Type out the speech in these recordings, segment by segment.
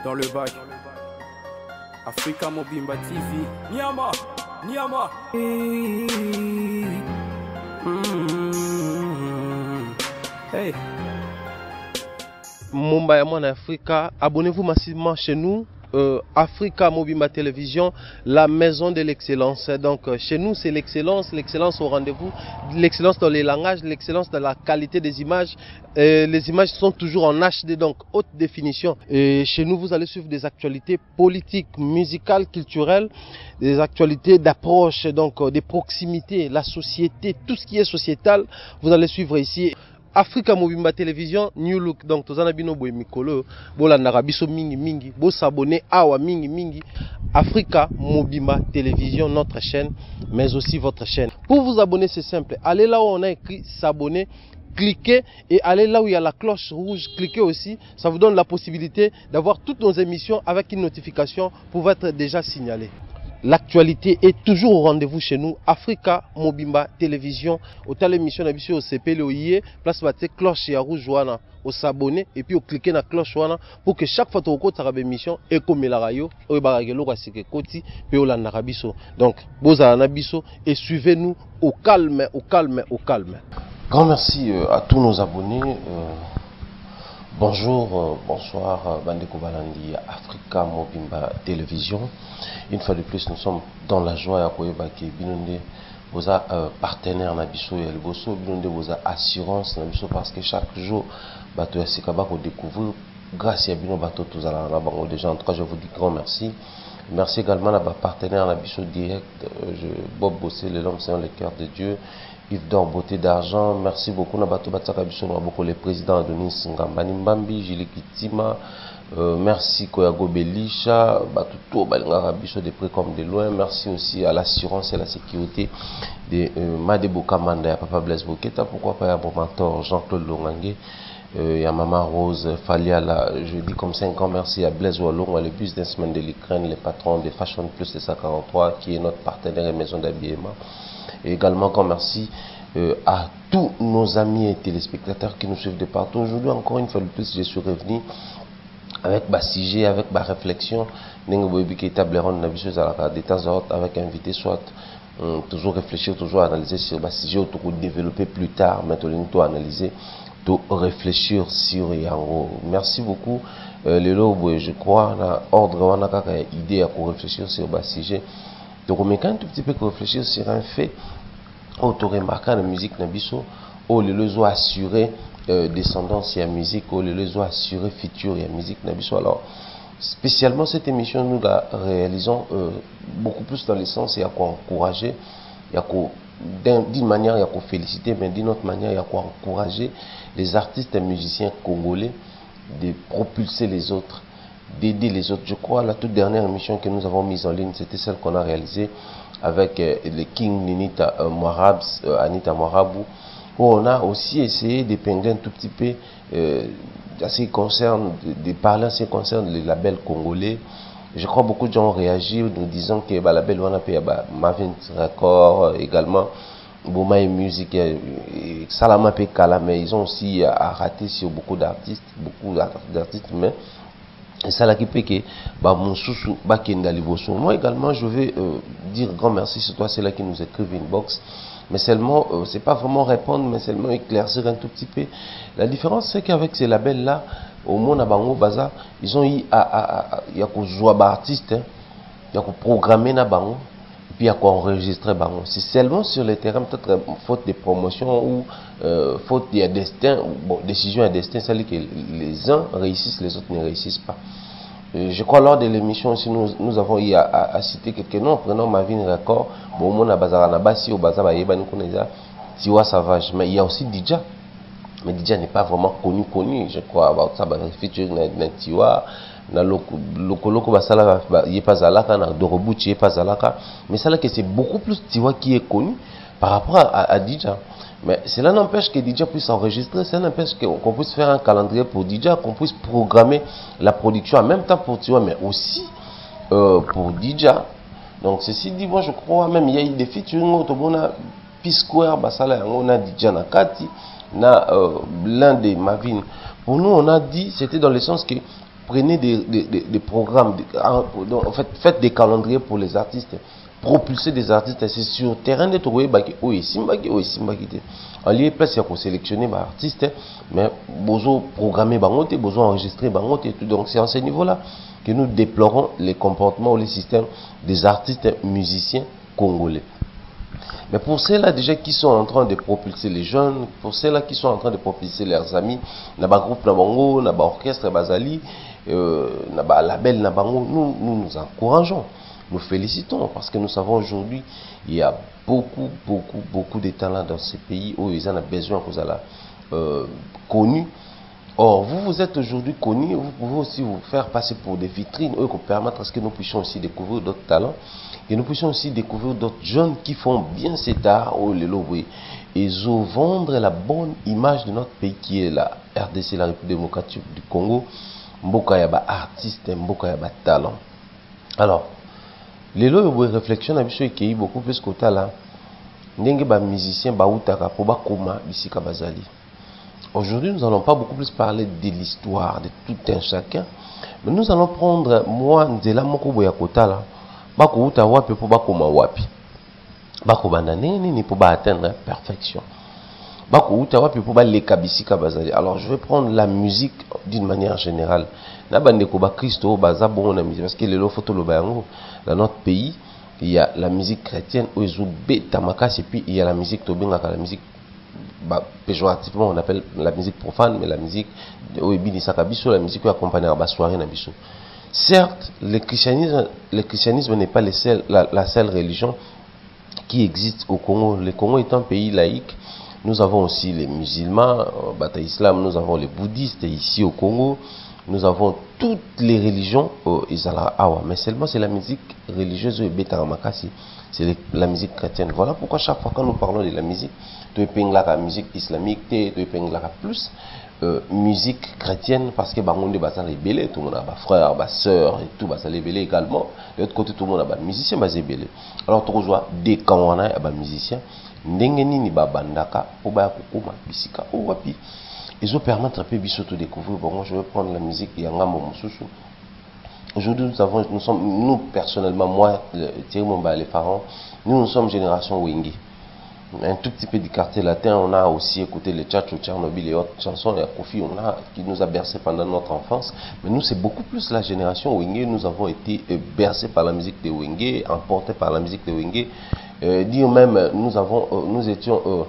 dans le bac. Africa Mobimba TV. Niama, Niama. Hey. Mumbai en Africa, abonnez-vous massivement chez nous. Africa Mobimba Télévision, la maison de l'excellence. Donc chez nous c'est l'excellence, l'excellence au rendez-vous, l'excellence dans les langages, l'excellence dans la qualité des images. Les images sont toujours en HD, donc haute définition. Et chez nous vous allez suivre des actualités politiques, musicales, culturelles, des actualités d'approche, donc des proximités, la société, tout ce qui est sociétal, vous allez suivre ici. Africa Mobimba Télévision, New Look. Donc, tous les gens mikolo, bola narabiso mingi mingi, bo s'abonner awa mingi mingi. Africa Mobimba Télévision, notre chaîne, mais aussi votre chaîne. Pour vous abonner, c'est simple. Allez là où on a écrit s'abonner, cliquez et allez là où il y a la cloche rouge, cliquez aussi. Ça vous donne la possibilité d'avoir toutes nos émissions avec une notification pour être déjà signalé. L'actualité est toujours au rendez-vous chez nous. Africa Mobimba Télévision. Au tal émission d'habitude au CP le IE, place batte cloche et rouge wana, au s'abonner et puis au cliquer na cloche wana pour que chaque fois que vous avez une émission et comme la radio, au baragelo rasike koti pe au narabiso. Donc, boza nabiso et suivez-nous au calme, au calme, au calme. Grand merci à tous nos abonnés. Bonjour, bonsoir, Bandeko Balandi, Africa Mobimba Télévision. Une fois de plus, nous sommes dans la joie à Koyebake, Binonde, vos partenaires Nabiso et Elboso, Binonde, vos assurances Nabiso, parce que chaque jour, Bato Yasikaba, qu'on découvre, grâce à Bino Bato, tous à la banque déjà. En tout cas, je vous dis grand merci. Merci également à ma partenaire Nabiso Direct, Bob Bossé, le l'homme, c'est le cœur de Dieu. Yves d'or, beauté d'argent, merci beaucoup. Nabato Batsaka Biso, beaucoup les présidents Adonis Ngambani Mbambi, Gilles Kitima, merci Koyago Belisha, Batuto, Balingara Biso de près comme de loin. Merci aussi à l'assurance et la sécurité de Madebo Kamanda, Papa Blaise Boketa, pourquoi pas à mon mentor Jean-Claude Longangé, et à Maman Rose Faliala, je dis comme 5 ans, merci à Blaise Wallon, le businessman de l'Ukraine, les patrons de Fashion Plus de 143, qui est notre partenaire et maison d'habillement. Et également, encore merci à tous nos amis et téléspectateurs qui nous suivent de partout. Aujourd'hui, encore une fois de plus, je suis revenu avec ma sujet, avec ma réflexion. Avec invité, soit toujours réfléchir, toujours analyser sur ma sujet, ou développer plus tard, maintenant, tout analyser, tout réfléchir sur Yango. Merci beaucoup. Les lobes, je crois, on a ordre, on a une idée à réfléchir sur ma sujet. Donc, on met quand même un tout petit peu réfléchir sur un fait. Auto remarqué la musique Nabiso, où les ont assuré descendance et la musique, où les ont assuré futur et la musique Nabiso. Alors, spécialement cette émission, nous la réalisons beaucoup plus dans le sens, il y a quoi encourager, il y a d'une manière, il y a quoi féliciter, mais d'une autre manière, il y a quoi encourager les artistes et musiciens congolais de propulser les autres, d'aider les autres. Je crois la toute dernière émission que nous avons mise en ligne, c'était celle qu'on a réalisée avec le King Ninita Anita Moirabou, où on a aussi essayé d'épingler un tout petit peu à ce qui concerne, de parler à ce qui concerne les labels congolais. Je crois beaucoup de gens ont réagi nous disant que bah, label on a payé Mavin Record également, Boumaï Music, Salama Pekala, mais ils ont aussi raté sur beaucoup d'artistes, mais et ça là qui fait que mon sous moi également je vais dire grand merci sur toi, c'est là qui nous écrivent inbox, mais seulement c'est pas vraiment répondre, mais seulement éclaircir un tout petit peu. La différence c'est qu'avec ces labels là au moins à Bango Baza ils ont eu il y a qu'on joue artiste, il y a qu'on programmer na Bango et puis il y a qu'on enregistrer Bango. C'est seulement sur le terrain peut-être faute de promotion ou faute de destin, bon décision à destin, c'est que les uns réussissent, les autres ne réussissent pas. Je crois lors de l'émission aussi nous avons eu à citer quelques noms, prenons Mavin Record, bon mon a bazar na basi au bazar ba yeba nous connaissons Tiwa Savage, mais il y a aussi Dija. Mais Dija n'est pas vraiment connu, je crois about ça ba featuring na Tiwa na loko basala y pas zalaka na Dorobuchi y pas zalaka, mais ça là que c'est beaucoup plus Tiwa qui est connu par rapport à Dija. Mais cela n'empêche que DJ puisse enregistrer, cela n'empêche qu'on puisse faire un calendrier pour DJ, qu'on puisse programmer la production en même temps pour Tiwa, mais aussi pour DJ. Donc ceci dit, moi je crois même il y a eu des featuring, on a P-Square, on a DJ Nakati, l'un des Mavin. Pour nous on a dit, c'était dans le sens que prenez des programmes, en fait, faites des calendriers pour les artistes, propulser des artistes, c'est sur le terrain de trouver oui, simbaki, en lieu place, il y a sélectionner des artistes, mais besoin programmer bangote, besoin enregistrer bangote et tout. Donc c'est à ce niveau-là que nous déplorons les comportements ou les systèmes des artistes musiciens congolais. Mais pour ceux-là déjà qui sont en train de propulser les jeunes, pour ceux-là qui sont en train de propulser leurs amis, na ba groupe na bango, na ba orchestre bazali, na ba label na bango, nous encourageons, nous félicitons parce que nous savons aujourd'hui il y a beaucoup de talents dans ces pays où ils en ont besoin que vous allez connus. Or, vous êtes aujourd'hui connus, vous pouvez aussi vous faire passer pour des vitrines qui permettent à ce que nous puissions aussi découvrir d'autres talents et nous puissions aussi découvrir d'autres jeunes qui font bien cet art au Lelobwe et vendre la bonne image de notre pays qui est la RDC, la République démocratique du Congo. Mboka yaba artiste, mboka yaba talent. Alors, Lelobwe réflexion a été beaucoup plus que talent. Ndenge ba musicien ba utaka po ba koma bisika bazali. Aujourd'hui, nous n'allons pas beaucoup plus parler de l'histoire de tout un chacun, mais nous allons prendre moi Nzela moko boya kota la bako uta wapi po bako ma wapi bako banane ni po ba atteindre la perfection bako uta wapi po ba leka bisika bazali. Alors je vais prendre la musique d'une manière générale na bande ko ba Christo baza bon na musique parce que les photo lo bango dans notre pays il y a la musique chrétienne ozo beta makasi et puis il y a la musique tobenga la musique péjorativement on appelle la musique profane, mais la musique la musique qui accompagne la soirée na biso. Certes, le christianisme n'est pas la seule religion qui existe au Congo. Le Congo est un pays laïque. Nous avons aussi les musulmans, islam, nous avons les bouddhistes ici au Congo. Nous avons toutes les religions mais seulement c'est la musique religieuse c'est la musique chrétienne. Voilà pourquoi chaque fois quand nous parlons de la musique, tu es la musique islamique, tu es plus musique chrétienne parce que bangonde basa rebelle, tout le monde a des frères, des sœurs et tout basa rebelle également. De l'autre côté tout le monde a des musiciens basa rebelle. Alors tu rejoins des quand on a des musiciens, ndengeni ni ba bandaka pour ba kokoma bisika ou wapi. Ils ont permis de de découvrir. Bon, moi je vais prendre la musique Yangamo Moussousou. Aujourd'hui, nous personnellement, moi, Thierry Momba, les parents, nous sommes génération Wenge. Un tout petit peu du quartier latin, on a aussi écouté les Tchatcho, Tchernobyl et autres chansons, et Kofi, qui nous a bercé pendant notre enfance. Mais nous, c'est beaucoup plus la génération Wenge. Nous avons été bercés par la musique de Wenge, emportés par la musique de Wenge. Dire même, nous étions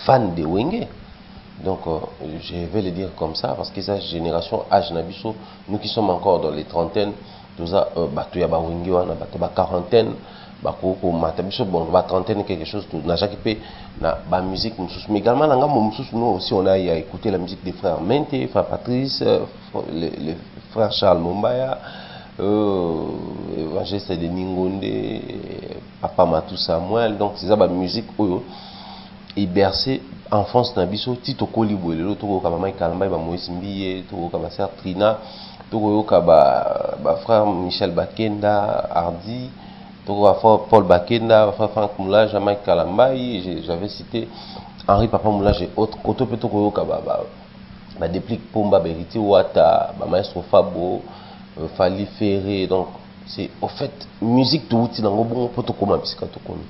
fans de Wenge. Donc, je vais le dire comme ça, parce que cette génération âge Nabiso, nous qui sommes encore dans les trentaines, tout ça, quarantaine, bon, trentaine, quelque chose, nous n'avons jamais fait la musique, mais également, nous aussi, on a écouté la musique des frères Mente, frère Patrice, les frères Charles Mombaya, Évangéliste de Ningonde, Papa Matou Samuel, donc c'est ça la musique, et bercé enfance na biso tito kolibwelelo to ko mama Kalamba ba Moïse Mbiye to ko ba sœur Trina to ko ba frère Michel Bakenda Hardy to ko frère Paul Bakenda frère Franck Moulage Jamaïque Kalamba j'avais cité Henri Papa Moulage et autres koto pe to ko ba déplique Pomba Beriti Wata ba maestro Fabo Fali Ferré. Donc c'est au fait musique tout outil dans bon poto koma bisika to kono.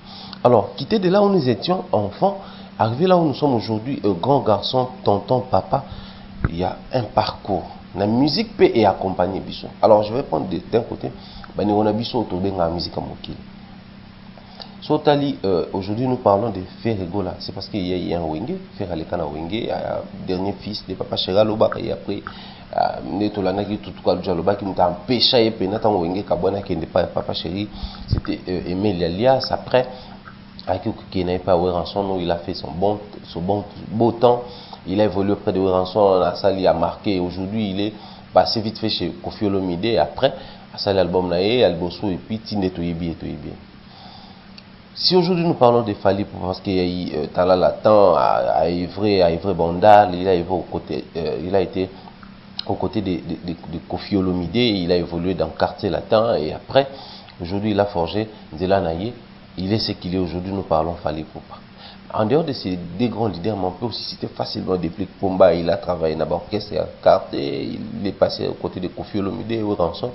Alors quitter de là où nous étions enfants, arrivé là où nous sommes aujourd'hui, grand garçon, tonton, papa, il y a un parcours. La musique peut y accompagner biso. Alors je vais prendre d'un côté, on a biso autour de la musique à Mokil. Sotali, aujourd'hui nous parlons de Ferregola. C'est parce qu'il y a un Wenge, Ferralekana Wenge, dernier fils de papa Chera Lobaka, et après, Netolanaki Tutuka Lobaka qui m'a empêché de pénétrer Wenge Kabona qui n'est pas papa chéri, c'était Aimé Lialias. Après, qui n'avait pas Weranson, il a fait son beau temps. Il a évolué auprès de Weranson, la salle il a marqué. Aujourd'hui, il est passé vite fait chez Kofi Olomide. Et après, à salle album naé, Albosso et puis Tinde Toyebi. Si aujourd'hui nous parlons de Fali, parce qu'il y a eu Tala Latan, à Ivry Bandal, il a été aux côtés de Kofi Olomide. Il a évolué dans le quartier latin et après, aujourd'hui, il a forgé Nzela Naye. Il est ce qu'il est aujourd'hui, nous parlons Fali Poupa. En dehors de ces deux grands leaders, on peut aussi citer facilement des Flics Pomba. Il a travaillé dans l'orchestre à Carté, il est passé aux côtés de Kofi Olomide et Ranson.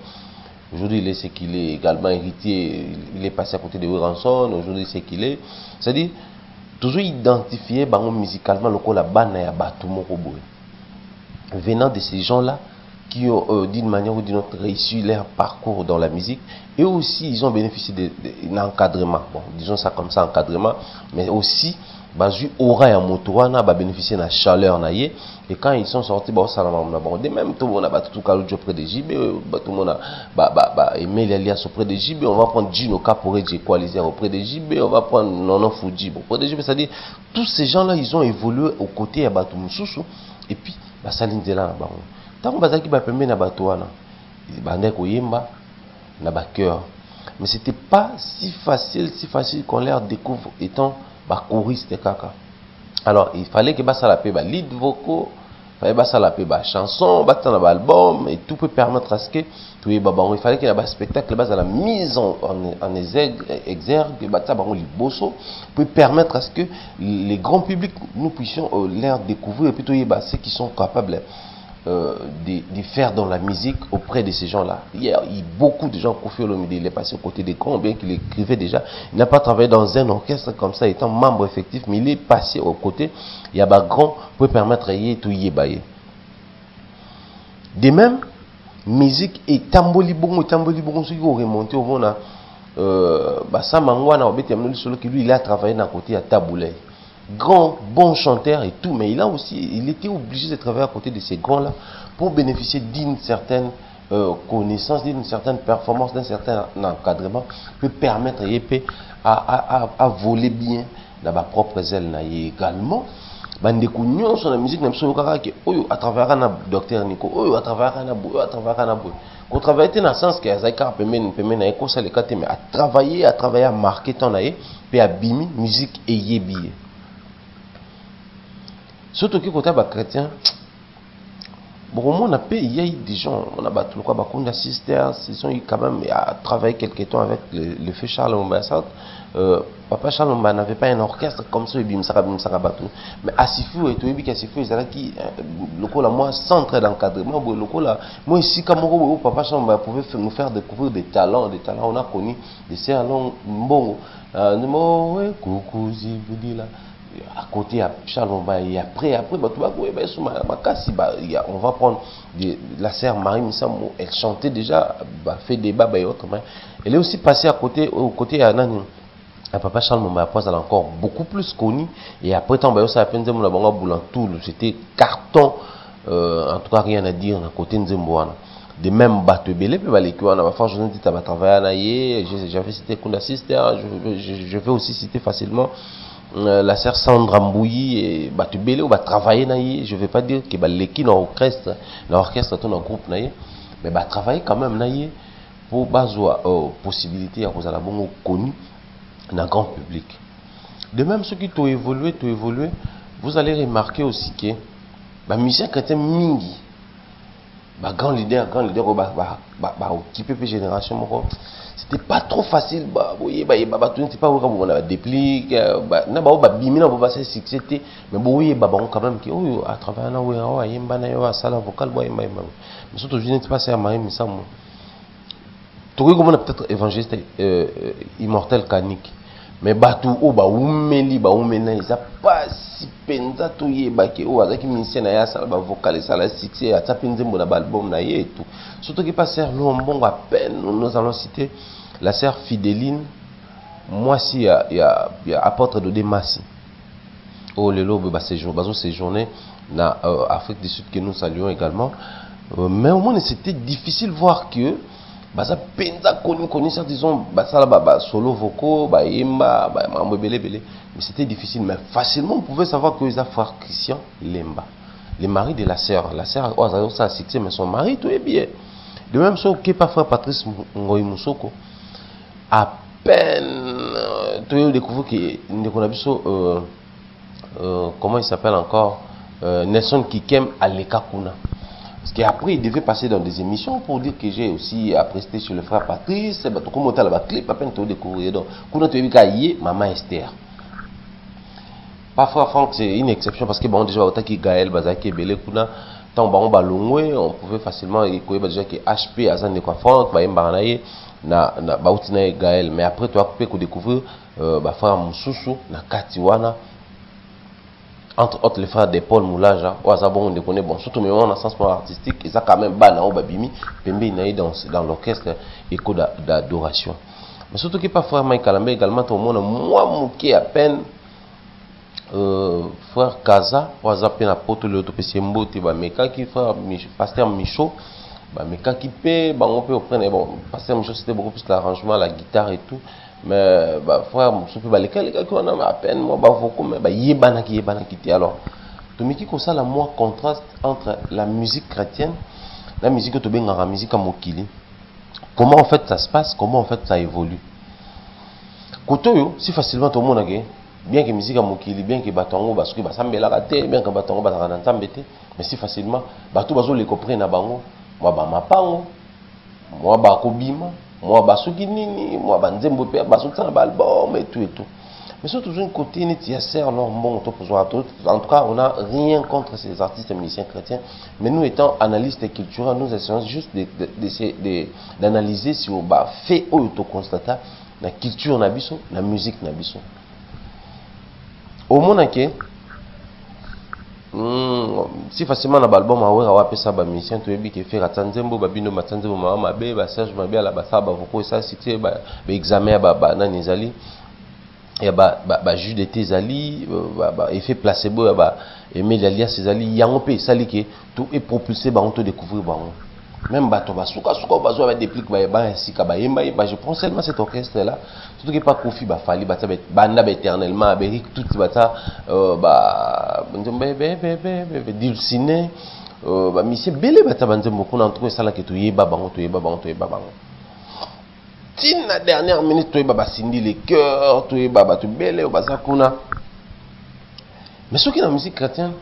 Aujourd'hui, il est ce qu'il est, également héritier, il est passé à côté de Ranson, aujourd'hui, c'est qu'il est. C'est-à-dire, toujours identifié musicalement le la bande et venant de ces gens-là qui ont d'une manière ou d'une autre réussi leur parcours dans la musique, et aussi ils ont bénéficié d'un encadrement, bon, disons ça comme ça, encadrement, mais aussi aura et motoana bénéficier de la chaleur naïe, et quand ils sont sortis de même tout le monde a tout cas auprès de JB, tout le monde a aimé l'alliance auprès de JB, on va prendre Gino Caporé Equalizer auprès de JB, on va prendre Nono Fuji auprès de JB, c'est-à-dire tous ces gens-là ils ont évolué aux côtés de Batumsusu, et puis Saline de là tant que bazaki ba pembe na batoana bandé koyemba na ba cœur, mais c'était pas si facile qu'on leur découvre étant ba choriste kaka. Alors il fallait que ça la paix ba lead vocaux, fallait ça la paix ba chanson, ba dans album, et tout peut permettre à ce que tout est babon. Il fallait qu'il y ait un spectacle base à la mise en exergue ba ta bango liboso peut permettre à ce que les grands publics nous puissions leur découvrir, et puis tout y ceux qui sont capables de faire dans la musique auprès de ces gens-là. Il y a beaucoup de gens, Kofi Olomide, il est passé aux côtés des grands, bien qu'il écrivait déjà. Il n'a pas travaillé dans un orchestre comme ça, étant membre effectif, mais il est passé aux côtés. Il y a des grands pour permettre de tout y bailler. De même, musique et tamboli bongo, ceux qui ont remonté au monde, lui, il a travaillé d'un côté à Taboulay. Grand, bon chanteur et tout, mais il était obligé de travailler à côté de ces grands-là pour bénéficier d'une certaine connaissance, d'une certaine performance, d'un certain encadrement, peut permettre à voler bien dans ma propre aile. Également, sur la musique, à travers un docteur Nico, à travers un boy. Qu'on travaille dans le sens que mais à travailler, à marquer ton aïe, puis à bimi, musique et yébié. Surtout que côté chrétien, bon, on a payé, il y a des gens, on a battu le quoi, Bakunda Sisters, ils sont quand même à travailler quelque temps avec le feu Charles Mbassat. Papa Charles Mbassat n'avait pas un orchestre comme ça, mais à Sifu et tout, et Sifu, ils allaient qui, le coup là, moi, centre d'encadrement, le coup là, moi ici, comme Papa Charles Mbassat pouvait nous faire découvrir des talents, on a connu des salons, bon, coucou, vous là. À côté à Charles Mbassat, et après on va prendre la sœur Marie Missamo, elle chantait déjà, fait débat et autres, mais elle est aussi passée au côté à Nani, à Papa Charles Mbassat, elle est encore beaucoup plus connue, et après tant ça a peine de mon Boulantoul, c'était carton, en tout cas rien à dire à côté de Nzemboana. De même bateau belé puis les on a fait journée de travailler, j'avais cité Kunda Sister, je vais aussi citer facilement la sœur Sandra Mbouyi et Batubele ou travailler naïe, je vais pas dire que l'équipe dans l'orchestre tout dans groupe naïe, mais travailler quand même naïe pour basoa possibilité à cause de la bonne connu dans le grand public. De même ceux qui ont évolué, vous allez remarquer aussi que musicien chrétien mingi grand leader occupé la génération, c'était pas trop facile. Vous pas on a déplique, succès, mais quand même à travers la salle vocale, mais surtout je n'ai pas ça mais ça peut-être évangéliste immortel canique. Mais batou umeli ils a pas si penza to yebake azaki musicien na ya sala vocal sala succès a tapinze mbona album na ye et tout. Surtout que pas sœur Lombongo à peine nous allons citer la sœur Fidéline, moi si il y a apôtre de Demassi. Oh le lobe séjourné na Afrique du Sud que nous saluons également. Mais au moins c'était difficile voir que ça penza connu ça disons solo vocaux yemba mais c'était difficile, mais facilement on pouvait savoir que les frère Christian Lemba, le mari de la sœur ça a succès, mais son mari tout est bien. De même chose que pas frère Patrice Ngoyi Moussoko, à peine tu as découvert que comment il s'appelle encore, Nelson Kikem Aleka Kuna. Parce qu'après, il devait passer dans des émissions pour dire que j'ai aussi presté sur le frère Patrice. Comment tu as le clip, à peine tu as découvert. Donc, quand tu as vu Maman Esther. Parfois, Franck, c'est une exception parce que bon, déjà, autant que Gaël, Bazaki, Belé, Kuna, tant bon, balongwe, on pouvait facilement écouter déjà que HP, Azan de quoi Franck, Baïmbaranaye, na Baoutina Gaël. Mais après, tu as coupé qu'on découvre, frère Moussoussou, na Katiwana, entre autres les frères de Paul Moulaja, ou Azabon, on les connaît, bon, surtout mais on a un sens artistique, et ça quand même, Banao Babimi, Pembe, il dans l'orchestre, écho d'adoration. Mais surtout que pas frère Mike Kalambe également, tout le monde, moi, mouké à peine. Frère Kaza, Wazape na poto le autopécie mbote, meka qui frère pasteur Michaud, meka qui paie, on peut prendre, bon, pasteur Michaud c'était beaucoup plus l'arrangement, la guitare et tout, mais frère Moussoupe, les gars qui ont à peine, moi, beaucoup, mais yébana qui était alors. Tu me dis comme ça, la moi contraste entre la musique chrétienne, la musique que tu bien la musique à Mokili. Comment en fait ça se passe, comment en fait ça évolue. Koto, si facilement tout le monde a gagné. Bien que musique à Mokili, bien que Batongo, parce que Basambela raté, bien que Batongo Batanantambete, mais si facilement, Batou Bazo les comprennent à Bango, moi Bamapango, moi Bakobima, moi Basuginini, moi Banzembo Père, Basutan Balbom et tout et tout. Mais surtout toujours un côté net, il y a certes leur bon en tout cas, on n'a rien contre ces artistes et musiciens chrétiens, mais nous étant analystes et culturels, nous essayons juste d'analyser si on fait auto-constater la culture nabiso, la musique nabiso. Au monde si facilement na album a wapé ça ba mission to ebi ke faire atanzembo babino matanzembo mama be ba Serge Mabe ala ba ça ba voko ça cité ba examen ba nani zali ya ba juge de tezali ba effet placebo ba Emile alias Cezali yango pe sali ke tout est propulsé ba on te découvrir ba même bato basuka bazo ba déplique ba ainsi ka ba yemba je prends seulement cet orchestre là surtout que pas Kofi ba fali ba banda éternellement Beric tout bata ba dulciné ba monsieur belé bata banzembo kuna en tout cas ça là que tu yeba bango tin la dernière minute tu yeba ba sindi les cœurs tu yeba ba tu belé ba zakuna. Mais ce qui est la musique chrétienne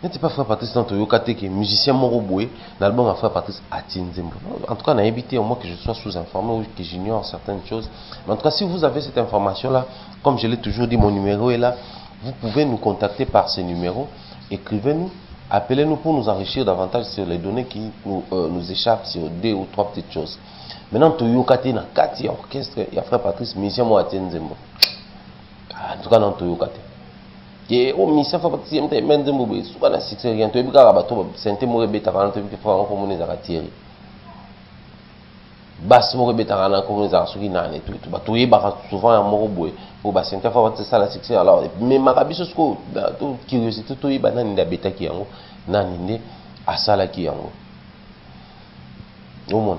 n'était pas frère Patrice dans Toyo Kate qui est musicien Moroboué, l'album à frère Patrice Atinzembo. En tout cas, on a évité au moins que je sois sous-informé ou que j'ignore certaines choses. Mais en tout cas, si vous avez cette information-là, comme je l'ai toujours dit, mon numéro est là. Vous pouvez nous contacter par ce numéro. Écrivez-nous, appelez-nous pour nous enrichir davantage sur les données qui nous échappent sur 2 ou 3 petites choses. Maintenant, Toyo Kate, il y a 4 orchestres, il y a frère Patrice, musicien Atinzembo. En tout cas, dans Toyo Kate. Et au ministère faut partir même même de souvent la succès rien tu es bien bateau santé mo rebeta quand tu peux faire comme les aratieri bas mo rebeta quand comme les arasuki nane tout bateau y ba souvent mo boy pour bas santé faut partir ça la succès alors mais marabiso sko tout curiosité tout y banane nda beta ki yango nani nde asala ki yango au monde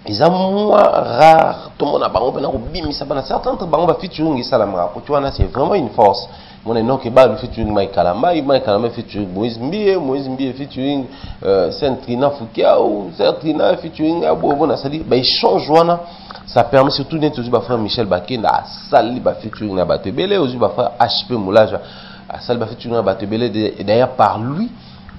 ils ont moins rare tout le monde a bango pena ko bimisa bana certains bango ba featuring salamra ko tu vois c'est vraiment une force. Mon nom qui bat le featuring Mike Kalamba featuring Moïse Mbie featuring Saint-Trina Foukia ou Saint-Trina featuring Abou Nassali. Ils changent, ça permet surtout d'être aussi frère Michel Baké, à Sali featuring na Batebele, aussi frère HP Moulaja, à Sali featuring na Batebele. Et d'ailleurs, par lui,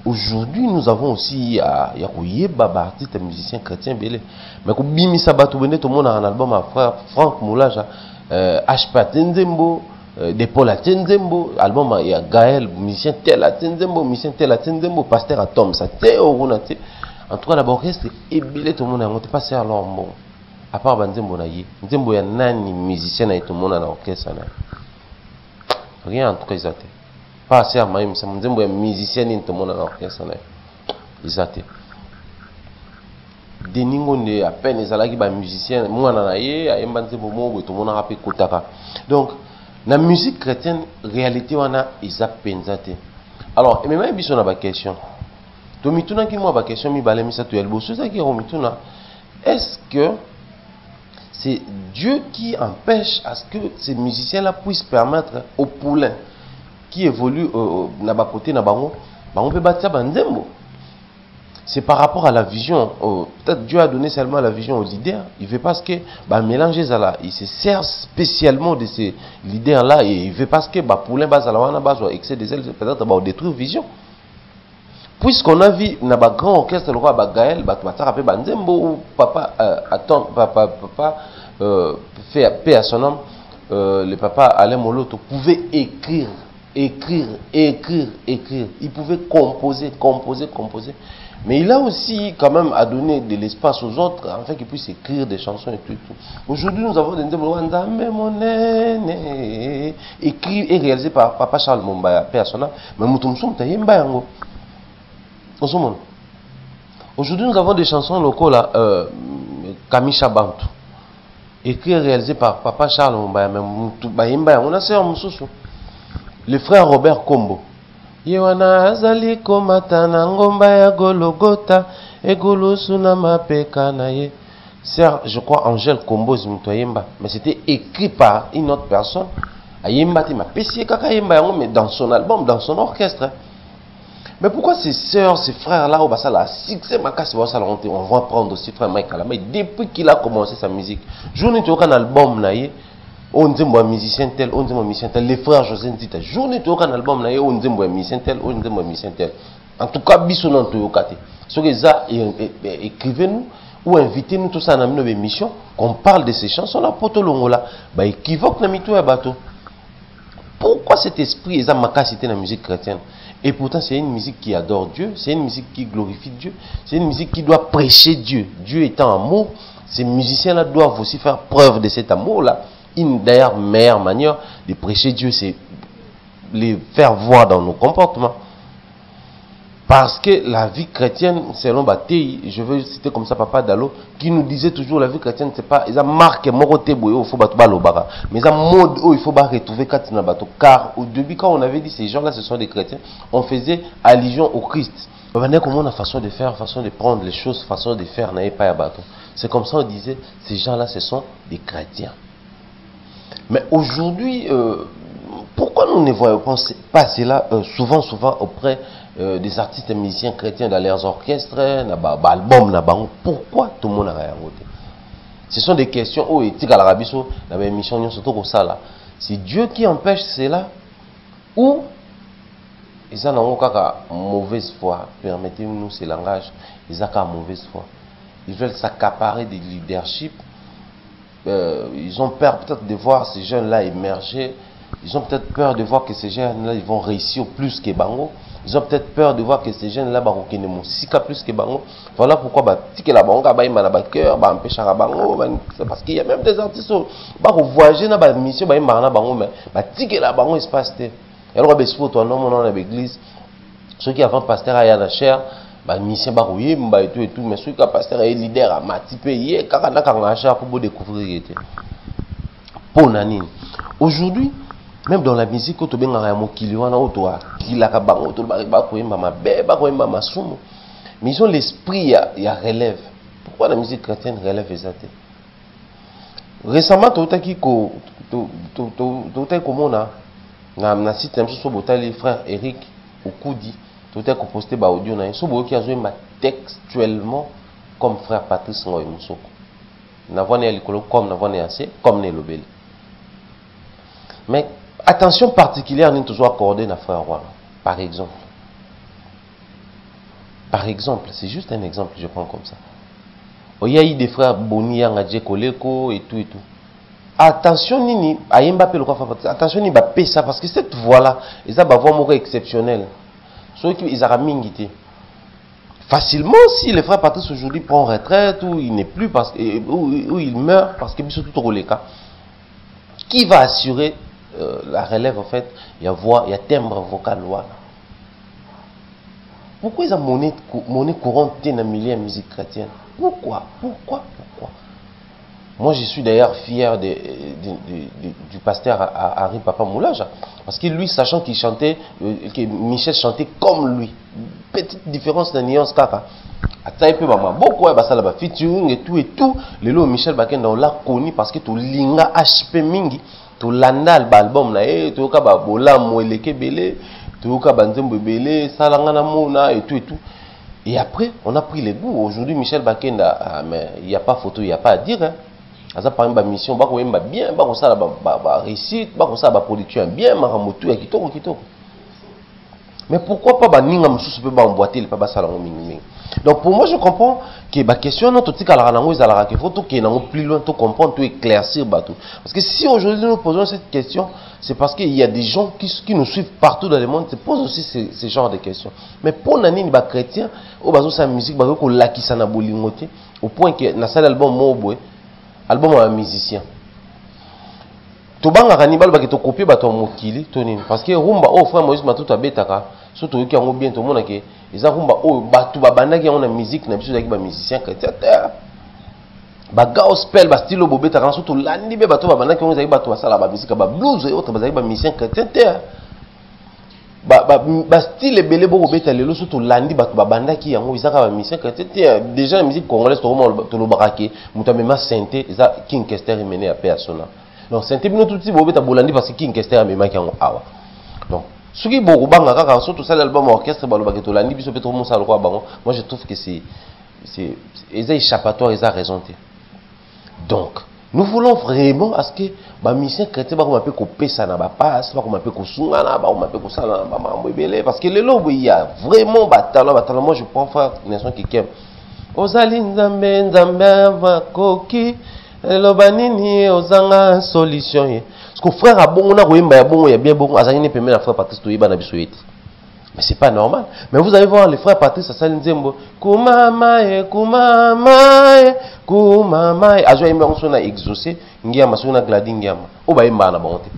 aujourd'hui, nous avons aussi Yakoye Baba, artiste et musicien chrétien Belé. Mais quand Bimi Sabatoubené, tout le monde a un album à frère Franck Moulaja, HP Atinzembo. De Paul Atinzembo, album il y a Gaël, musicien tel Atinzembo, pasteur à Tom, ça t'est au Ronate. En tout cas, d'abord, reste ébélé tout le monde, on ne pas faire alors bon. À part Banzembo Naye, Nzembo ya nani musicien et tout le monde à l'orchestre. Rien en tout cas, ils étaient. Pas assez à Maïm, c'est Nzembo ya musicien et tout le monde à l'orchestre. Ils étaient. Deningo ne à peine les alaki ba musicien, moi Naye, à Mbanzembo Mo, tout le monde a rappelé Kotaka. Donc, la musique chrétienne, réalité, on a isa penzate. Alors, mais même si on a une question, Tomituna qui m'a une question, mi balé mi sa tuel bo, ça qui romituna. Est-ce que c'est Dieu qui empêche à ce que ces musiciens-là puissent permettre aux poulains qui évoluent na ba côté na bango, bango peut bâtir banzembo. C'est par rapport à la vision. Peut-être Dieu a donné seulement la vision aux leaders. Il veut parce que mélanger ça là. Il se sert spécialement de ces leaders là et il veut parce que pour les bases à la base excès des ailes peut-être détruire vision. Puisqu'on a vu dans un grand orchestre le roi Gaël, rappelé Banzembo ou papa fait paix à son homme, le papa Alain Moloto pouvait écrire écrire. Il pouvait composer. Mais il a aussi quand même à donner de l'espace aux autres afin qu'ils puissent écrire des chansons et tout. Aujourd'hui, nous avons des écrit et réalisé par Papa Charles Mumbaya, paix à son âme. Mais aujourd'hui, nous avons des chansons locaux là, Kamisha Bantu, écrit et réalisé par Papa Charles Mumbaya, mais on a ça en Moussoussou. Le frère Robert Kombo. Yewana azali komata na ngomba ya Golgotha egolosu na mapeka na ye. Sœur, je crois Angèle Kombo Zimtoyemba, mais c'était écrit par une autre personne. Ayemba ti ma pesi kaka yemba yango, mais dans son album, dans son orchestre. Mais pourquoi ces sœurs, ces frères là au basa la succès makasi va ça on va prendre aussi frère Mike Alama depuis qu'il a commencé sa musique. Journée tu aucun album na ye. On dit moi musicien tel, on dit moi musicien tel. Les frères José Ndita, journée tu aucun album là, on dit moi musicien tel, on dit moi musicien tel. En tout cas, bisounon tu okate. Ce que ça, écrivez-nous ou invitez-nous tous à nos émissions, qu'on parle de ces chansons là, poto longola, bah équivoque na mitou ya bateau. Pourquoi cet esprit est makasité dans la musique chrétienne? Et pourtant c'est une musique qui adore Dieu, c'est une musique qui glorifie Dieu, c'est une musique qui doit prêcher Dieu. Dieu étant amour, ces musiciens là doivent aussi faire preuve de cet amour là. Une d'ailleurs meilleure manière de prêcher Dieu, c'est les faire voir dans nos comportements. Parce que la vie chrétienne, selon Bataille, je veux citer comme ça Papa Dalo, qui nous disait toujours la vie chrétienne, c'est pas, ils ont marqué Morote Boyo, il faut battre Balobara, mais ils ont mode où il faut retrouver Katina Bato. Car au début, quand on avait dit ces gens-là, ce sont des chrétiens, on faisait allusion au Christ. On a comment la façon de faire, façon de prendre les choses, façon de faire, n'avait pas à bateau. C'est comme ça on disait, ces gens-là, ce sont des chrétiens. Mais aujourd'hui, pourquoi nous ne voyons pas cela souvent auprès des artistes et musiciens chrétiens dans leurs orchestres, dans leurs albums, pourquoi tout le monde a rien voté? Ce sont des questions où éthique à l'Arabie Saoudite, dans l'émission surtout comme ça là. C'est Dieu qui empêche cela ou ils ont une mauvaise foi. Permettez-nous ce langage, ils ont une mauvaise foi. Ils veulent s'accaparer des leaderships. Ils ont peur peut-être de voir ces jeunes-là émerger. Ils ont peut-être peur de voir que ces jeunes-là ils vont réussir plus que Bango. Ils ont peut-être peur de voir que ces jeunes-là vont plus que Bango. Voilà pourquoi la Bango parce qu'il y a même des artistes qui vont voyager dans la mission mais la Bango il se passe. Et alors dans l'église ceux qui avant pasteur à Yana Cher mission et tout mais ceux qui pasteur est leader à Matipé pour découvrir pour nanine. Aujourd'hui même dans la musique, mais ils ont l'esprit, il y a relève. Pourquoi la musique chrétienne relève les athées? Récemment, tu as dit que site le frère Eric Okoudi, tu as posté audio, tu as textuellement comme frère Patrice Ngoy Moussoko. Comme Nelobel. Mais attention particulière n'est toujours accordée à frère Roi. Par exemple. C'est juste un exemple, je prends comme ça. Il y a eu des frères Boni, Angadje Koleko et tout. Attention, Nini, attention, Nini, ça parce que cette voix-là, ils ont une voix exceptionnelle. Ceux qui ils ont mingité. Facilement, si le frère Patrice aujourd'hui prend retraite ou il n'est plus parce que ou il meurt parce que c'est tout le cas. Qui va assurer la relève en fait? Il y a voix, il y a timbre vocal loi. Pourquoi ils ont monnaie courante dans le milieu de la musique chrétienne? Pourquoi? Moi je suis d'ailleurs fier du pasteur Harry Papa Moulaja. Parce que lui, sachant qu'il chantait, que Michel chantait comme lui. Petite différence de nuance kaka. Beaucoup de featuring et tout. Le lot Michel Bakenda on l'a connu parce que tout linga HP mingi. Tout landa l'album na tout ka ba bola moeleke belé, tout ka banzembo belé, salangana mona et tout. Et après, on a pris les goûts. Aujourd'hui, Michel Bakenda, mais il n'y a pas photo, il n'y a pas à dire. Hein. Ça par exemple, mission, bien, réussite, ça production bien, maramotu, kitoko. Mais pourquoi pas baninga mususu pe ba emboîter pas basala mingi. Donc pour moi je comprends que la question non totika la nango ezala que faut que nango plus loin to comprendre to éclaircir bateau. Parce que si aujourd'hui nous posons cette question, c'est parce qu'il y a des gens qui nous suivent partout dans le monde, se posent aussi ce genre de questions. Mais pour nani ba chrétien au bazo sa musique ba ko lakisa na bolingo te au point que na sala album mo album à musicien. Tobanga kanibal ba ke to copier bato mokili to nini parce que rumba oh frère Moïse Matuta betaka surtout yoki yango bien to mona ke eza rumba oh bato babandaki yango na musique na biso zaki ba musicien chrétien ba gospel ba style bobetaka surtout landi be bato babandaki yango zaki bato basala ba musique ba blues et autres bazaki ba musicien chrétien ba style belé boko beta lelo surtout landi bato babandaki yango izaka ba musicien chrétien déjà la musique congolaise to lo barake mutamema synthé eza King Kester mené à paix à sona. Donc c'est un peu tout petit bobeta bolandi parce que King Kester a même qui en awa. Donc ce qui beaucoup banga kaka surtout ça l'album orchestre baloba ke to landi biso peut trop mon salo bango. Moi je trouve que c'est échappatoire, ils ont raison. Donc nous voulons vraiment à ce que ba mission chrétien ba ko mape ko pesa na ba passe ba ko mape ko sungana ba ko mape ko sala ba mambo ebele parce que le lobo il y a vraiment batalon moi je prends frère nation qui aime ozali nzambe nzambe vakoki eloba nini ozanga solution ye parce que frère abongo na koyemba ya bongo ya bien bongo azali ne pemela na frère Patrice toyeba na biso yeti mais c'est pas normal. Mais vous allez voir les frères Patrice ça sali nzembo kumama kumama azo yemba on na exaucé ngiama sona gladi ngiama o ba yemba na bonté.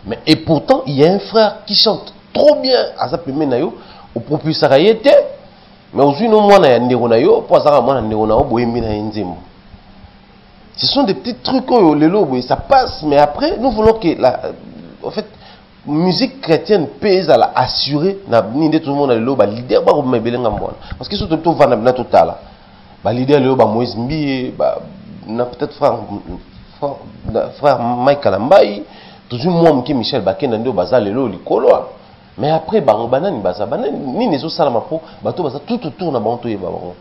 Mais et pourtant il y a un frère qui chante trop bien aza pemena yo au propulsaka yete mais aujourd'hui no mwana ya ndeko na yo po azaka mwana ndeko na o boyembi na nzembo. Ce sont des petits trucs où le lobo ça passe, mais après nous voulons que en fait musique chrétienne pèse à la assurer na ninde tout le monde le lobo leader ba ko mebelenga mbona parce que surtout to vana na totala ba leader le lobo Moïse Mbiye na peut-être frère Mike Kalambai toujours moi mki Michel Bakenda ndo baza lelo likolo mais après bango banani baza banani ni nezo sala mapo bato baza tout autour na banto yeba bango.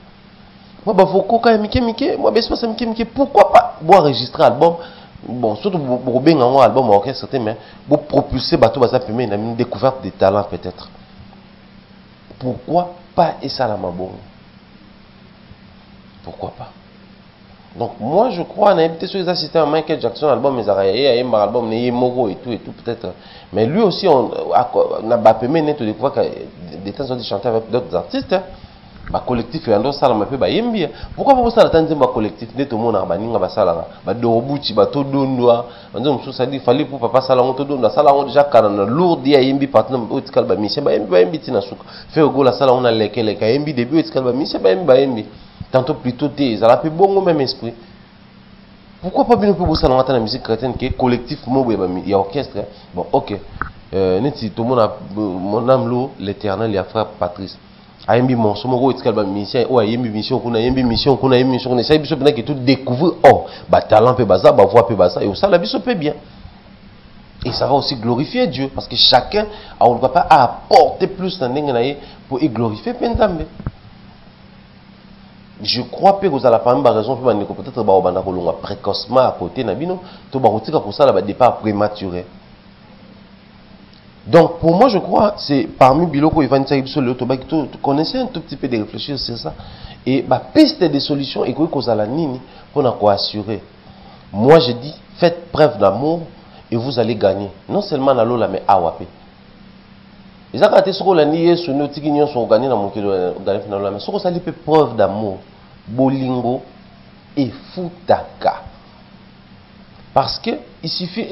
Moi, bah, faut coca mike, moi, ben, c'est mike, pourquoi pas boire enregistrer album, bon, surtout pour bien un album orchestre, mais pour propulser bateau, bah, ça permet une découverte des talents peut-être. Pourquoi pas et ça la mabon? Pourquoi pas? Donc, moi, je crois, on a invité sur les assistants à Michael Jackson, album, mais il album, Moro et tout, peut-être. Mais lui aussi, on a pas permis de découvrir que des temps, on a chanté avec d'autres artistes. Ba collectif et ando sala mape ba yembi pourquoi pas ça attendre ba collectif de tout monde na baninga ba sala ba dorobuchi ba to dondwa nzo musu ça dit fallait pour papa sala on to dondwa sala on déjà kana na lourd ya yembi partenaire otikal ba mission ba yembi tina suka fait go la sala on a lekele ka yembi début otikal ba mission ba yembi tantôt plutôt té ça la peut bon même esprit pourquoi pas bien pour ça dans la musique chrétienne qui est collectif mobo ya orchestre bon OK neti tout monde mon âme l'eau l'éternel ya frère Patrice ayembi monso moko etikala ba mission o ayembi mission kuna ne sai biso pena que tout découvrir oh ba talent pe baza ba voix pe baza et ça la biso pe bien et ça va aussi glorifier Dieu parce que chacun on ne va pas apporter plus dans ndenge na ye pour y glorifier Nzambe. Je crois que vous allez pas me raison pour peut-être ba obanda ko longa précocement à côté na bino to ba kotika pour ça la départ prématuré. Donc pour moi je crois c'est parmi biloko Ivan Tsaïbso le Toba qui connaissait un tout petit peu de réfléchir sur ça et bah piste des solutions et quoi la nini pour nous assurer. Moi je dis faites preuve d'amour et vous allez gagner non seulement dans l'eau mais awapé. Les actes sur la nier sur nos tignions sont gagnés dans mon kilo gagner dans la mais sur ça les preuve d'amour bolingo et futaka. Parce que il suffit,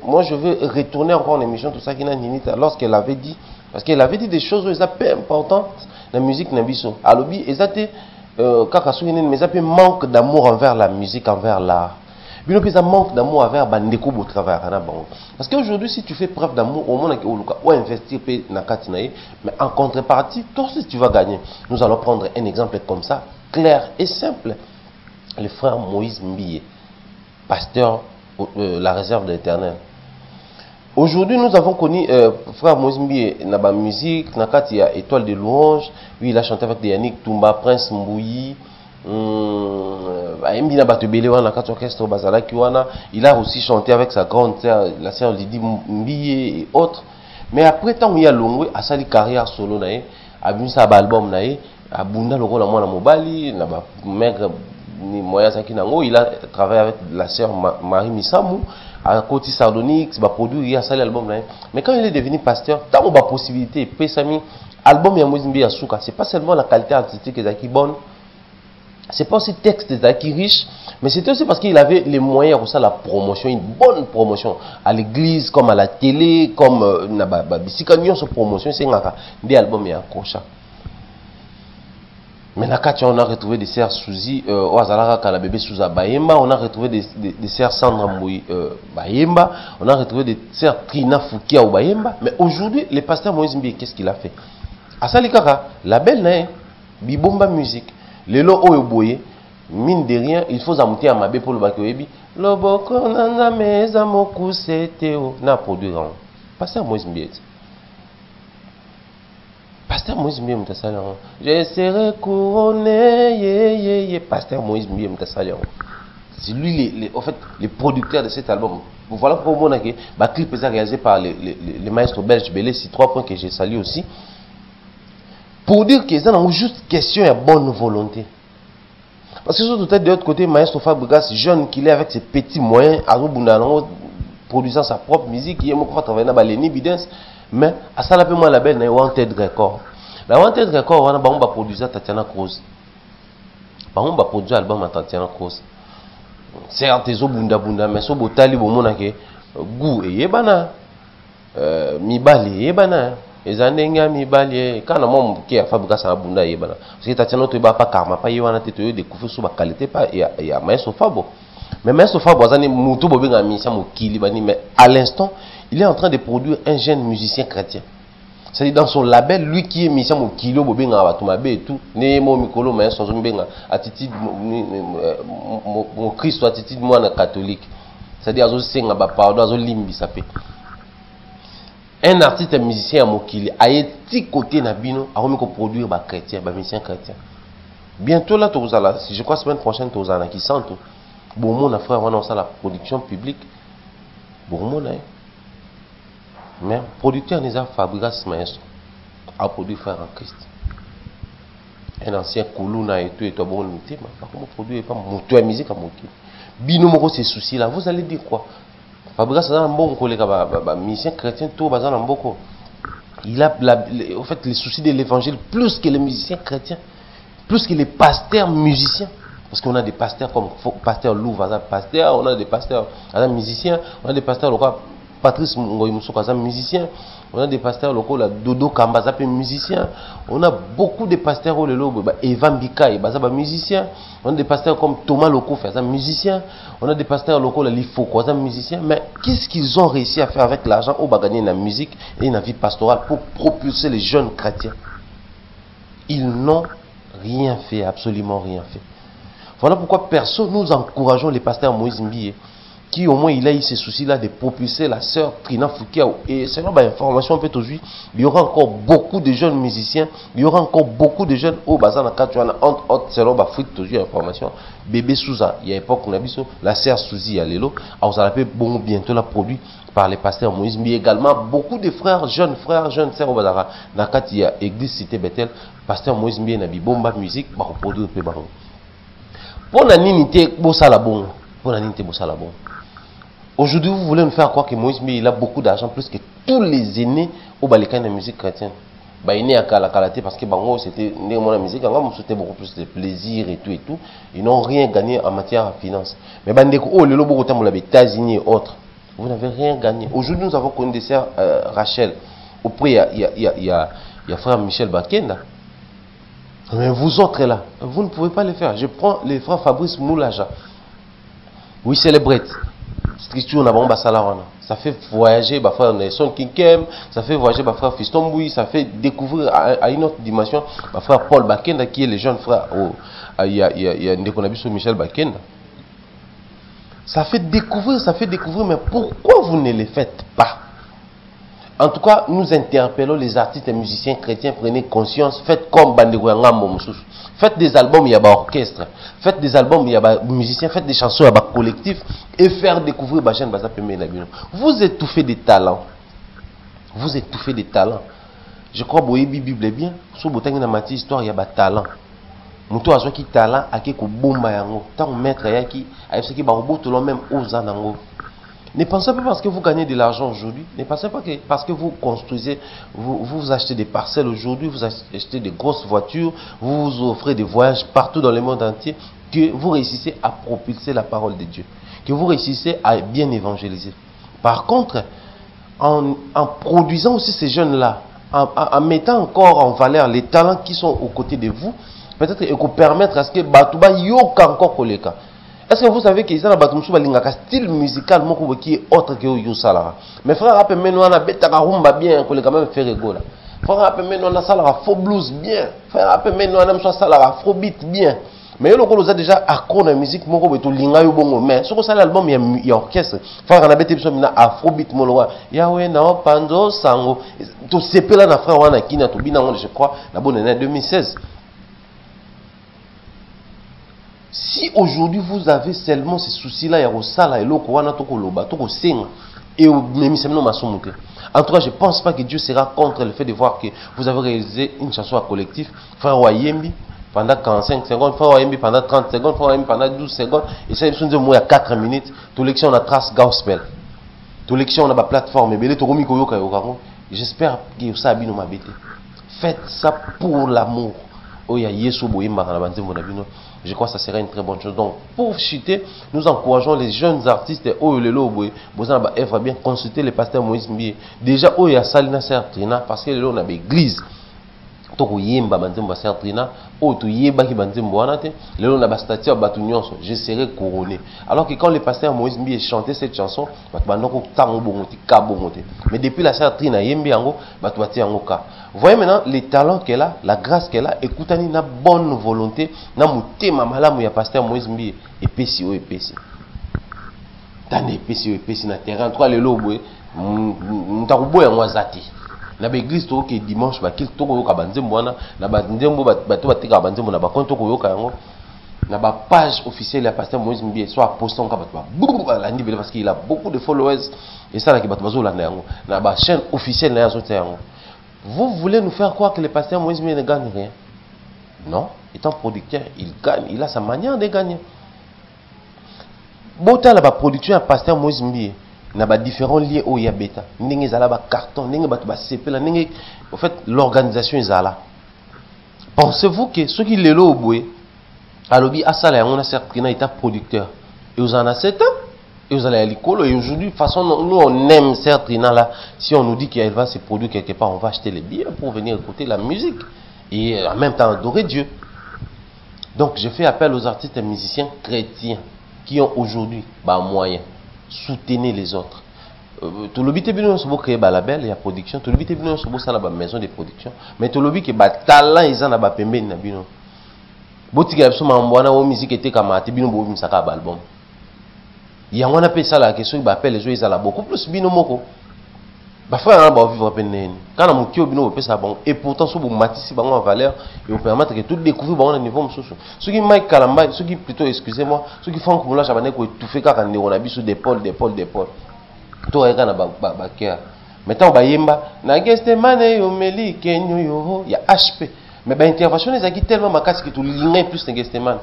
moi je veux retourner encore en émission, tout ça qui n'a ni lorsqu'elle avait dit, parce qu'elle avait dit des choses où peu importantes la musique Nabiso. Alobi, exacté, mais ça peut manque d'amour envers la musique, envers l'art. Puis ça manque d'amour envers Bandeko au travers. Parce qu'aujourd'hui, si tu fais preuve d'amour, au moins, ou investir dans Katinaï, mais en contrepartie, toi aussi tu vas gagner. Nous allons prendre un exemple comme ça, clair et simple. Le frère Moïse Mbiye. Pasteur, la réserve de l'Éternel. Aujourd'hui, nous avons connu frère Moïse Mbiye dans la musique, il y a Étoile de louange, oui, il a chanté avec Yannick Toumba, Prince Mbouyi, il a aussi chanté avec sa grande sœur, la sœur Lydie Mbiye et autres. Mais après tant il y a longwe à sali carrière solo nae abimisa ba album nae abunda lokola mwana mobali na ba maigre ni moya saki nango il a travaillé avec la sœur Marie Misamou à côté Sardonyx ba produit ya sali album nae. Mais quand il est devenu pasteur tant ba possibilité pesami album ya Moïse ya Souka, c'est pas seulement la qualité artistique qui est bonne. C'est pas aussi texte qui riche, mais c'était aussi parce qu'il avait les moyens pour ça la promotion, une bonne promotion à l'église, comme à la télé, comme na promotion, c'est des albums et un cocha. Mais on a retrouvé des sœurs Souzi, la bébé Souza Bayemba, on a retrouvé des sœurs Sandra Moui Bayemba, on a retrouvé des sœurs Trina Foukia ou Bayemba. Mais aujourd'hui, le pasteur Moïse Mbi, qu'est-ce qu'il a fait? À Salikaka, la belle nae, Bibomba musique. Les lots oyoboye, mine de rien, il faut amouter à ma bé pour le bakoyebi. Loboko nana meza moku seteo na produire. Pasteur Moïse Mbiet. Pasteur Moïse Mbiet mtasala. Je serai couronné, Pasteur Moïse Mbiet mtasala. C'est lui en fait le producteur de cet album. Voilà pourquoi on a que le clip est réalisé par les maestros belges Belé, c'est 3 points que j'ai salué aussi. Pour dire que c'est juste question de bonne volonté. Parce que surtout de l'autre côté, Maestro Fabregas, jeune qu'il est avec ses petits moyens, produisant sa propre musique, il est travailler dans les Bidens, mais à ça, moi la belle, Wanted Record. La Wanted Record, on a produit Tatiana Kroos. On a produit l'album à Tatiana Kroos. Certes, ils ont bunda, mais so botali bomona ke goût et yebana, mibali yebana. Les années mibali quand on qui a fabriqué ça bunda yebana parce que Tatiana to ba pas karma pas ywana te to découvrir sur ba qualité pas il y a Maestro Fabo mais Maestro Fabo azani mutu bobenga misa mokili bani mais à l'instant il est en train de produire un jeune musicien chrétien. C'est-à-dire dans son label lui qui est musicien mokili bobenga batumabe et tout ne mo mikolo Maestro zombenga attitude mon Christ attitude moi na catholique. C'est-à-dire azo senga ba pardon azo limbi ça fait. Un artiste musicien à Mokili a été côté Nabino a remis qu'on produire des chrétiens, des musiciens chrétiens. Bientôt là, je crois semaine prochaine, tu as qui sentent. Bon, mon frère, on a la production publique. Bon, mon mais producteur n'est pas Fabregas Maestro a produit frère en Christ. Un ancien Koulouna et tout est bon limité, mais comment produire pas moto musique à Mokili. Bino moko ces soucis là, vous allez dire quoi? Fabregas c'est un bon collègue, musicien chrétien, tout bazar en boko. Il a en fait les soucis de l'évangile plus que les musiciens chrétiens, plus que les pasteurs musiciens. Parce qu'on a des pasteurs comme pasteur Lou, pasteur, on a des pasteurs musiciens, on a des pasteurs locaux, Patrice Ngoy Moussouka, musicien, on a des pasteurs locaux, Dodo Kamba, musicien, on a beaucoup de pasteurs au Lelo, Evan Bikaï, musicien, on a des pasteurs comme Thomas Loko, musicien, on a des pasteurs locaux, Lifo, musicien, mais qu'est-ce qu'ils ont réussi à faire avec l'argent au gagner la musique et la vie pastorale pour propulser les jeunes chrétiens? Ils n'ont rien fait, absolument rien fait. Voilà pourquoi personne, nous encourageons les pasteurs Moïse Mbié, qui au moins il a eu ce souci-là de propulser la sœur Trina Foukia. Et selon l'information aujourd'hui, il y aura encore beaucoup de jeunes musiciens, il y aura encore beaucoup de jeunes au bazar na Katouana, entre autres, selon la fuite toujours information, bébé Souza, il y a époque on a vu la sœur Souzi à l'élo, on s'en appelle bon bientôt la produit par les pasteurs Moïse, mais également beaucoup de frères, jeunes sœurs au bazar, na Kat il y a église cité Bethel, pasteur Moïse Mbié na bomba musique, bah produire peu baron. Pour la ninité bossa la bon, pour la ninité bossa la bon. Aujourd'hui, vous voulez nous faire croire que Moïse Mbié il a beaucoup d'argent plus que tous les aînés au Balkan de la musique chrétienne. Bah, il est à Kalakalate parce que Bango c'était la musique, c'était beaucoup plus de plaisir et tout. Ils n'ont rien gagné en matière de finance. Mais Bandeko, oh, le lobo au les États-Unis et autres, vous n'avez rien gagné. Aujourd'hui, nous avons connu des sœurs Rachel. Auprès, il y a frère Michel Bakenda. Mais vous autres là, vous ne pouvez pas le faire. Je prends les frères Fabrice Moulaja. Oui, célébrate. Ça fait voyager ma frère Nelson Kinkem, ça fait voyager ma frère Fiston Boui, ça fait découvrir à une autre dimension ma frère Paul Bakenda qui est le jeune frère. Il y a Michel Bakenda. Ça fait découvrir, mais pourquoi vous ne le faites pas? En tout cas, nous interpellons les artistes et musiciens chrétiens, prenez conscience, faites comme Bandegouanga Momoussous. Faites des albums, il y a un orchestre. Faites des albums, il y a des musiciens. Faites des chansons, il y a un collectif. Et faire découvrir Bachan Bazapemé Nabino. Vous étouffez des talents. Vous étouffez des talents. Je crois que la Bible est bien. Si vous avez une histoire, il y a des talents. Mutu a qui talent a qui bomba yango. Tant maître ya qui a ce qui ba roboto lo même aux anango. Ne pensez pas parce que vous gagnez de l'argent aujourd'hui. Ne pensez pas que parce que vous construisez, vous achetez des parcelles aujourd'hui, vous achetez des grosses voitures, vous vous offrez des voyages partout dans le monde entier, que vous réussissez à propulser la parole de Dieu, que vous réussissez à bien évangéliser. Par contre, en produisant aussi ces jeunes-là, en mettant encore en valeur les talents qui sont aux côtés de vous, peut-être qu'ils vous permettre à ce que Batouba yoka encore koleka. Est-ce que vous savez qu'ils ont un style musical qui est autre que Yosalara? Mais frère, rappelez-moi, on a bêta rumba bien, qu'on quand même fait rigoler. Frère, rappelez-moi, on a salara faux blues bien. Frère, rappelez-moi, on a salara afrobeat bien. Mais on a déjà accro la musique, on a tout linga yo bongo. Mais sur ça l'album il y a orchestre. Frère, on a bêta besoin na afrobeat moloa. Yahweh na panzo sango. Tout c'est là na frère on a qui na tout bina je crois la bonne année 2016. Si aujourd'hui vous avez seulement ces soucis-là, il y a ça là et l'autre, et en tout cas, je ne pense pas que Dieu sera contre le fait de voir que vous avez réalisé une chanson à collectif, frère Wayembi, pendant 45 secondes, frère Wayembi pendant 30 secondes, frère Wayembi pendant 12 secondes, et ça, il y a 4 minutes, tout l'élection on a trace gospel, tout l'élection on a ma plateforme, j'espère que ça a bien m'a bêté. Faites ça pour l'amour. Je crois que ça serait une très bonne chose. Donc, pour chuter, nous encourageons les jeunes artistes et bien consulter les pasteurs Moïse Mbie. Déjà, il y a Salina Sertrina, parce que là, on a des églises. Je serai couronné. Alors que quand les pasteurs Moïse Mbie chantaient cette chanson, mais depuis la Sertrina, vous voyez maintenant les talents qu'elle a, la grâce qu'elle a, écoutez, na bonne volonté, na mutema malamu ya pasteur Moïse Mbie, epesi o epesi. Tande epesi o epesi na terrain, trois lelo boye, mtakuboya ngwazati. Na l'église to ke dimanche ba kil to ko yoka banzembo wana, na ba nzembo ba to batika banzembo na ba konto ko yoka yango. Na ba page officielle ya pasteur Moïse Mbie, soit postant ka batwa. Landi bele parce qu'il a beaucoup de followers et ça la ki batwa zo landa yango. Na ba chaîne officielle na yazo yango. Vous voulez nous faire croire que le pasteur Moïse Mbie ne gagne rien? Non, étant producteur, il gagne, il a sa manière de gagner. Bota la production à pasteur Moïse Mbie, na ba différents liens au yabeta. Ndenge zala ba carton, ndenge ba CP la ndenge en fait l'organisation est là. Pensez-vous que ceux qui le loboué alobi asala on a certain état producteur et vous en a 7 ans et vous allez à l'école et aujourd'hui de toute façon nous on aime Sertrina là, si on nous dit qu'elle va se produire quelque part, on va acheter les billets pour venir écouter la musique et en même temps adorer Dieu. Donc je fais appel aux artistes et musiciens chrétiens qui ont aujourd'hui moyen soutenir les autres. Tout le but est bien de créer un label et la production, tout le but est bien de créer une maison de production, mais tout le but est que talent ils en a pas pembé na bino. Botika absolument mbwana o musique était comme ati bino bo misaka album. Il y a un appel ça la question qui appelle les gens ils ont beaucoup plus bino moko. Ba frère on va vivre peine. Quand on kio bino pe ça bon et pourtant so bo matisi bango en valeur et on permettre que tout découvrir bon niveau msusu. Ceux qui Mike Kalamba, ceux qui plutôt excusez-moi, ceux qui font comme là j'avais ko étouffer quand on a biso d'épaule. To eka na ba kia. Maintenant ba yemba na gestemane yo meli kenyo yo ya HP. Mais ba intervention les aki tellement makasi que tout ligne plus na gestemane.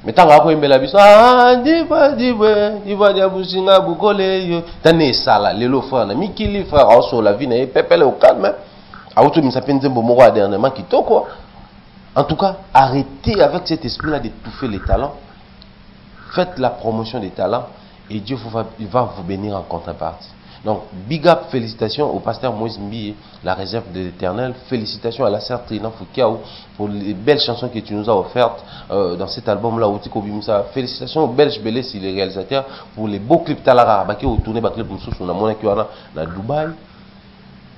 Mais tant que mbela biso diva dia businga bukole yo tane sala lelo frère na mikili frère au la vie na pepele au calme auto mi sapenze mbo moko dernièrement kitoko. En tout cas, arrêtez avec cet esprit là d'étouffer les talents. Faites la promotion des talents et Dieu va vous bénir en contrepartie. Donc, big up, félicitations au pasteur Moïse Mbie, la réserve de l'Éternel. Félicitations à la sœur Trina Foukiaou pour les belles chansons que tu nous as offertes dans cet album-là. Félicitations au Belge Belé, si les réalisateurs, pour les beaux clips Talara. Baki au tourné Bakli Moussou sur la Monakiwana, dans Dubaï.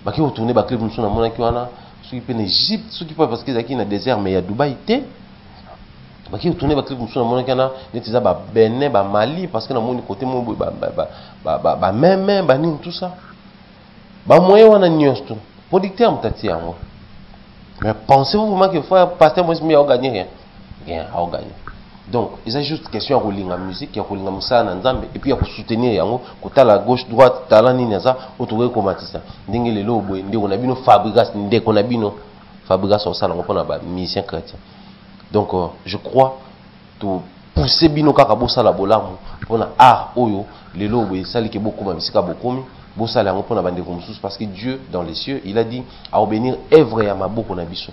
Baki au tourné Bakli Moussou sur la Monakiwana, ceux qui peuvent Égypte, ceux qui peuvent parce qu'ils sont dans le désert, mais il y a Dubaï. Baki au tourné Bakli Moussou sur la Monakiwana, netiza ba Benin, ba Mali, parce que dans mon côté, mon même tout ça. Moyen on a nyonsto. Producteur m'tati yango. Mais pensez-vous vraiment que frère pasteur Moïse Mbie a gagné rien? Rien a gagné. Donc, il s'agit juste question de rouler la musique, de rouler la musique, et puis de soutenir yango, côté la gauche, droite, talent ni naza, autour comment ça. Ndenge le lobo, ndenge on a bino fabrication, ndenge on a bino fabrication ça, on a ba musicien chrétien. Donc, je crois to pousser bino kaka bossa la bolamu, on a art oyo, le lobo, ça li ke beaucoup ma musique beaucoup mi, bossa la on a bande comme parce que Dieu dans les cieux, il a dit à obéir œuvre ya maboko na biso.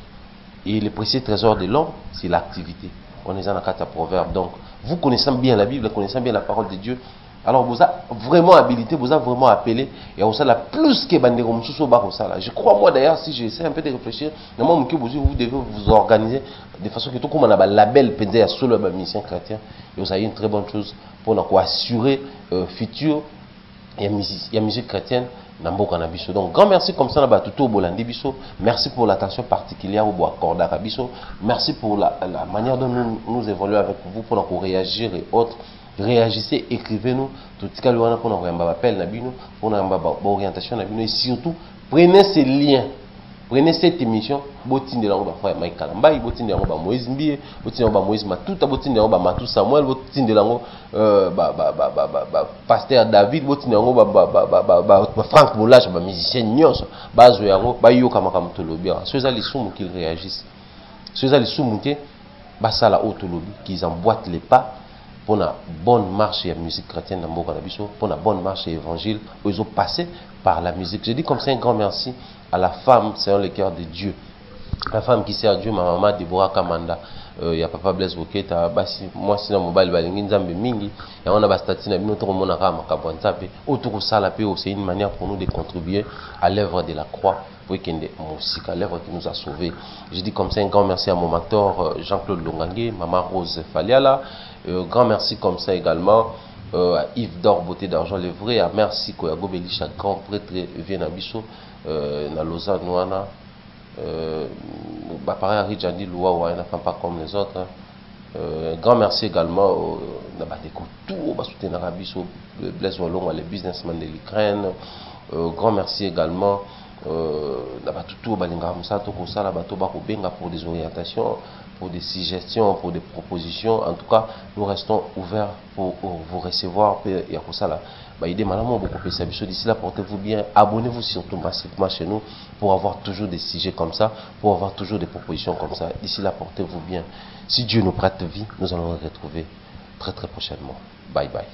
Et le précieux trésor de l'homme, c'est l'activité. On est dans la carte à proverbe. Donc, vous connaissez bien la Bible, connaissez bien la parole de Dieu. Alors, vous avez vraiment habilité, vous avez vraiment appelé. Et on la plus que Bandero je crois, moi d'ailleurs, si j'essaie un peu de réfléchir, vous devez vous organiser de façon que tout comme on a un label pendant sur le mission chrétien, et vous avez une très bonne chose pour assurer futur et la musique chrétienne. Donc, grand merci comme ça, merci pour l'attention particulière au accordé à Bisso. Merci pour la manière dont nous évoluons avec vous pour réagir et autres. Réagissez, écrivez-nous. Tout ce qu'on a pour nous appel, pour nous orientation, et surtout, prenez ces liens. Prenez cette émission, botin de l'angle frère Mike Kalamba, botin de l'angle Moïse Mbie, botin de l'angle Moïse Matuta, botin de l'angle Matou Samuel, botin de l'angle Pasteur David, botin de l'angle Franck Moulage, musicien Nyos, base de l'angle Bayo Kamakamtolobia. Ceux-là les sous qu'ils réagissent. Ceux-là les sous montés, ça la haute lobby, qu'ils emboîtent les pas pour la bonne marche et la musique chrétienne dans Mboka Nabiso, pour la bonne marche et l'évangile, où ils ont passé par la musique. Je dis comme ça un grand merci à la femme, c'est le cœur de Dieu. La femme qui sert Dieu, ma maman Deborah Kamanda, il y a papa Blaise Boketa, moi sinon mobile balingi nzambe mingi, et on a bastati na binoto mona kama kabwanzape, autour ça la paix, c'est une manière pour nous de contribuer à l'œuvre de la croix, pour qu'il y ait musique, à l'œuvre qui nous a sauvés. Je dis comme ça un grand merci à mon mentor Jean-Claude Longangue, maman Rose Faliala, grand merci comme ça également à Yves Dor Beauté d'Argent le vrai, à merci Koyago Belisha, grand prêtre vient à Bisso, na Lausanne Nouana. Pareil à Rijandi Loua, il n'a pas comme les autres. Grand merci également tout soutenir Arabiso, Blaise Wallon, les businessmen de l'Ukraine. Grand merci également pour des orientations, pour des suggestions, pour des propositions. En tout cas, nous restons ouverts pour vous recevoir. D'ici là, portez-vous bien. Abonnez-vous surtout massivement chez nous pour avoir toujours des sujets comme ça, pour avoir toujours des propositions comme ça. D'ici là, portez-vous bien. Si Dieu nous prête vie, nous allons nous retrouver très très prochainement. Bye bye.